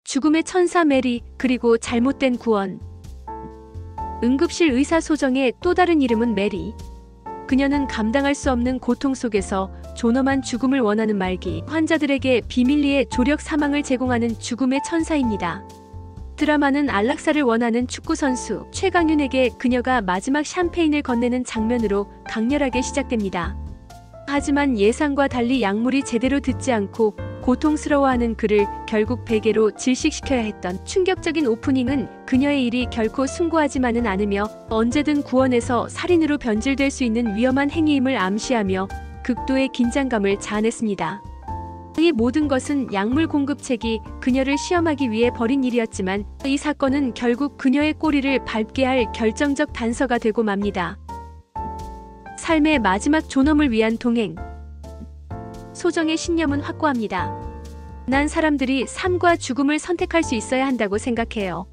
죽음의 천사 메리, 그리고 잘못된 구원. 응급실 의사 소정의 또 다른 이름은 메리. 그녀는 감당할 수 없는 고통 속에서 존엄한 죽음을 원하는 말기 환자들에게 비밀리에 조력 사망을 제공하는 죽음의 천사입니다. 드라마는 안락사를 원하는 축구선수 최강윤에게 그녀가 마지막 샴페인을 건네는 장면으로 강렬하게 시작됩니다. 하지만 예상과 달리 약물이 제대로 듣지 않고 고통스러워하는 그를 결국 베개로 질식시켜야 했던 충격적인 오프닝은 그녀의 일이 결코 숭고하지만은 않으며 언제든 구원해서 살인으로 변질될 수 있는 위험한 행위임을 암시하며 극도의 긴장감을 자아냈습니다. 이 모든 것은 약물 공급책이 그녀를 시험하기 위해 벌인 일이었지만 이 사건은 결국 그녀의 꼬리를 밟게 할 결정적 단서가 되고 맙니다. 삶의 마지막 존엄을 위한 동행. 소정의 신념은 확고합니다. 난 사람들이 삶과 죽음을 선택할 수 있어야 한다고 생각해요.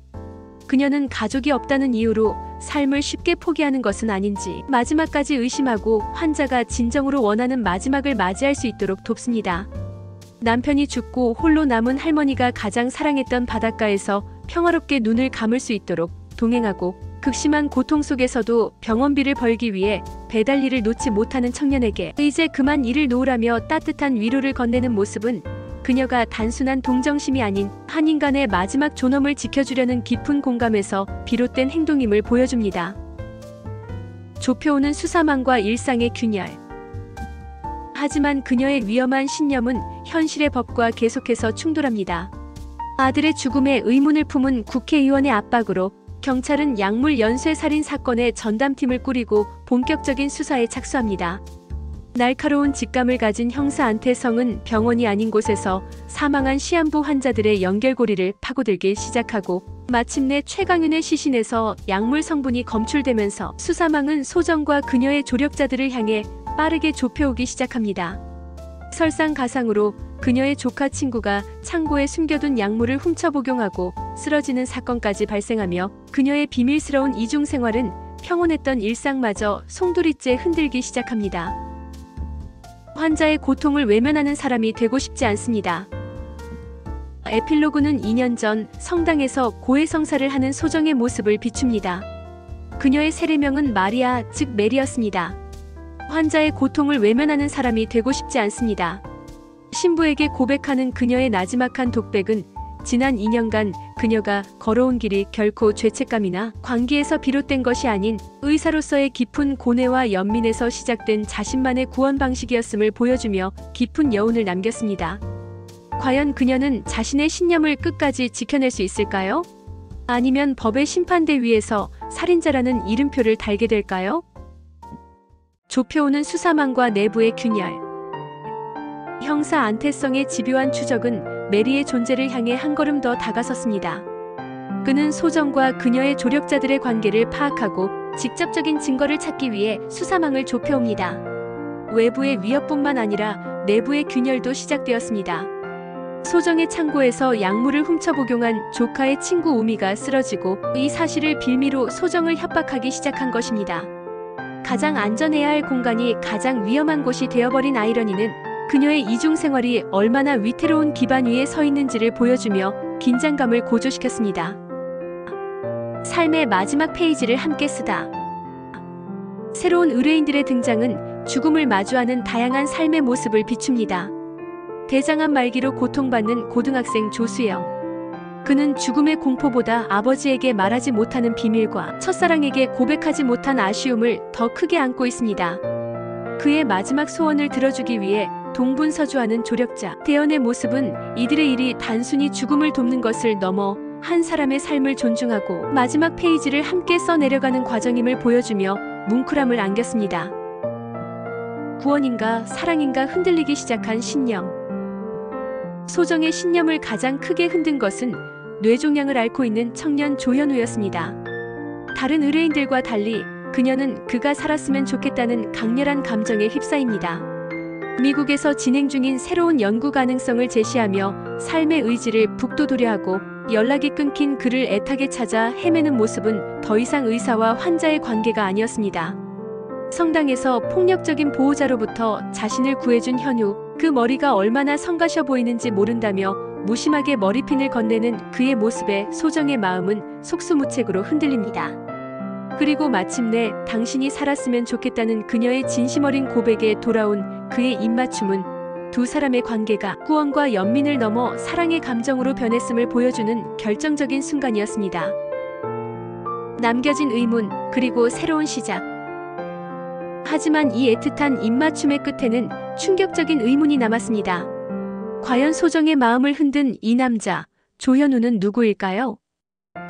그녀는 가족이 없다는 이유로 삶을 쉽게 포기하는 것은 아닌지 마지막까지 의심하고 환자가 진정으로 원하는 마지막을 맞이할 수 있도록 돕습니다. 남편이 죽고 홀로 남은 할머니가 가장 사랑했던 바닷가에서 평화롭게 눈을 감을 수 있도록 동행하고 극심한 고통 속에서도 병원비를 벌기 위해 배달 일을 놓지 못하는 청년에게 이제 그만 일을 놓으라며 따뜻한 위로를 건네는 모습은 그녀가 단순한 동정심이 아닌 한 인간의 마지막 존엄을 지켜주려는 깊은 공감에서 비롯된 행동임을 보여줍니다. 좁혀오는 수사망과 일상의 균열. 하지만 그녀의 위험한 신념은 현실의 법과 계속해서 충돌합니다. 아들의 죽음에 의문을 품은 국회의원의 압박으로 경찰은 약물 연쇄살인 사건의 전담팀을 꾸리고 본격적인 수사에 착수합니다. 날카로운 직감을 가진 형사 안태성은 병원이 아닌 곳에서 사망한 시한부 환자들의 연결고리를 파고들기 시작하고 마침내 최강윤의 시신에서 약물 성분이 검출되면서 수사망은 소정과 그녀의 조력자들을 향해 빠르게 좁혀오기 시작합니다. 설상가상으로 그녀의 조카 친구가 창고에 숨겨둔 약물을 훔쳐 복용하고 쓰러지는 사건까지 발생하며 그녀의 비밀스러운 이중생활은 평온했던 일상마저 송두리째 흔들기 시작합니다. 환자의 고통을 외면하는 사람이 되고 싶지 않습니다. 에필로그는 2년 전 성당에서 고해성사를 하는 소정의 모습을 비춥니다. 그녀의 세례명은 마리아, 즉 메리였습니다. 환자의 고통을 외면하는 사람이 되고 싶지 않습니다. 신부에게 고백하는 그녀의 나지막한 독백은 지난 2년간 그녀가 걸어온 길이 결코 죄책감이나 광기에서 비롯된 것이 아닌 의사로서의 깊은 고뇌와 연민에서 시작된 자신만의 구원 방식이었음을 보여주며 깊은 여운을 남겼습니다. 과연 그녀는 자신의 신념을 끝까지 지켜낼 수 있을까요? 아니면 법의 심판대 위에서 살인자라는 이름표를 달게 될까요? 좁혀오는 수사망과 내부의 균열. 형사 안태성의 집요한 추적은 메리의 존재를 향해 한 걸음 더 다가섰습니다. 그는 소정과 그녀의 조력자들의 관계를 파악하고 직접적인 증거를 찾기 위해 수사망을 좁혀옵니다. 외부의 위협뿐만 아니라 내부의 균열도 시작되었습니다. 소정의 창고에서 약물을 훔쳐 복용한 조카의 친구 우미가 쓰러지고 이 사실을 빌미로 소정을 협박하기 시작한 것입니다. 가장 안전해야 할 공간이 가장 위험한 곳이 되어버린 아이러니는 그녀의 이중생활이 얼마나 위태로운 기반 위에 서 있는지를 보여주며 긴장감을 고조시켰습니다. 삶의 마지막 페이지를 함께 쓰다. 새로운 의뢰인들의 등장은 죽음을 마주하는 다양한 삶의 모습을 비춥니다. 대장암 말기로 고통받는 고등학생 조수영. 그는 죽음의 공포보다 아버지에게 말하지 못하는 비밀과 첫사랑에게 고백하지 못한 아쉬움을 더 크게 안고 있습니다. 그의 마지막 소원을 들어주기 위해 동분서주하는 조력자 대연의 모습은 이들의 일이 단순히 죽음을 돕는 것을 넘어 한 사람의 삶을 존중하고 마지막 페이지를 함께 써내려가는 과정임을 보여주며 뭉클함을 안겼습니다. 구원인가 사랑인가 흔들리기 시작한 신념. 소정의 신념을 가장 크게 흔든 것은 뇌종양을 앓고 있는 청년 조현우였습니다. 다른 의뢰인들과 달리 그녀는 그가 살았으면 좋겠다는 강렬한 감정에 휩싸입니다. 미국에서 진행 중인 새로운 연구 가능성을 제시하며 삶의 의지를 북돋우려 하고 연락이 끊긴 그를 애타게 찾아 헤매는 모습은 더 이상 의사와 환자의 관계가 아니었습니다. 성당에서 폭력적인 보호자로부터 자신을 구해준 현우, 그 머리가 얼마나 성가셔 보이는지 모른다며 무심하게 머리핀을 건네는 그의 모습에 소정의 마음은 속수무책으로 흔들립니다. 그리고 마침내 당신이 살았으면 좋겠다는 그녀의 진심 어린 고백에 돌아온 그의 입맞춤은 두 사람의 관계가 구원과 연민을 넘어 사랑의 감정으로 변했음을 보여주는 결정적인 순간이었습니다. 남겨진 의문, 그리고 새로운 시작. 하지만 이 애틋한 입맞춤의 끝에는 충격적인 의문이 남았습니다. 과연 소정의 마음을 흔든 이 남자, 조현우는 누구일까요?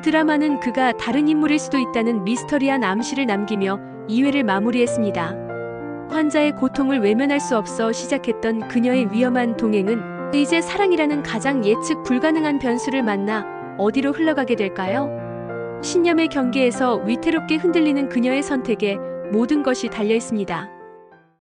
드라마는 그가 다른 인물일 수도 있다는 미스터리한 암시를 남기며 2회를 마무리했습니다. 환자의 고통을 외면할 수 없어 시작했던 그녀의 위험한 동행은 이제 사랑이라는 가장 예측 불가능한 변수를 만나 어디로 흘러가게 될까요? 신념의 경계에서 위태롭게 흔들리는 그녀의 선택에 모든 것이 달려 있습니다.